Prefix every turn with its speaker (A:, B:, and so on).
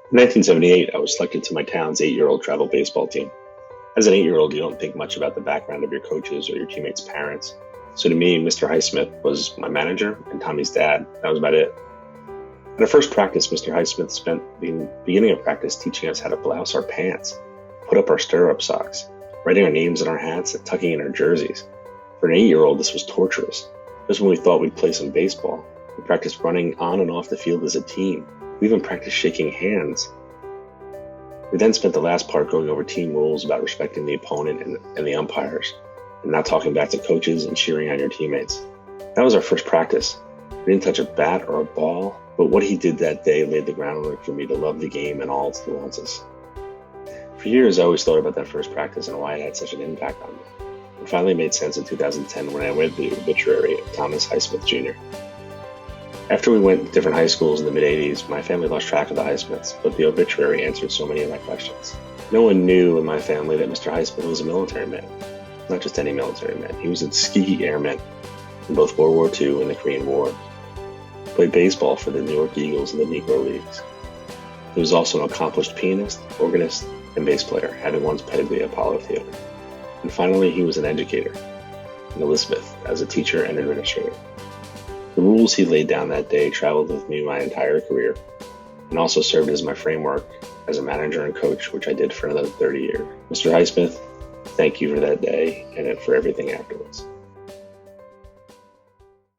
A: In 1978, I was selected to my town's 8-year-old travel baseball team. As an 8-year-old, you don't think much about the background of your coaches or your teammates' parents. So to me, Mr. Highsmith was my manager and Tommy's dad. That was about it. At our first practice, Mr. Highsmith spent the beginning of practice teaching us how to blouse our pants, put up our stirrup socks, writing our names in our hats, and tucking in our jerseys. For an 8-year-old, this was torturous. Just when we thought we'd play some baseball, we practiced running on and off the field as a team. We even practiced shaking hands. We then spent the last part going over team rules about respecting the opponent and the umpires, and not talking back to coaches and cheering on your teammates. That was our first practice. We didn't touch a bat or a ball, but what he did that day laid the groundwork for me to love the game and all its nuances. For years, I always thought about that first practice and why it had such an impact on me. It finally made sense in 2010 when I read the obituary of Thomas Highsmith Jr. After we went to different high schools in the mid-'80s, my family lost track of the Highsmiths, but the obituary answered so many of my questions. No one knew in my family that Mr. Highsmith was a military man. Not just any military man. He was a Tuskegee Airman in both World War II and the Korean War. He played baseball for the New York Eagles and the Negro Leagues. He was also an accomplished pianist, organist, and bass player, having once petted the Apollo Theater. And finally, he was an educator in Elizabeth as a teacher and administrator. The rules he laid down that day traveled with me my entire career and also served as my framework as a manager and coach, which I did for another 30 years. Mr. Highsmith, thank you for that day and for everything afterwards.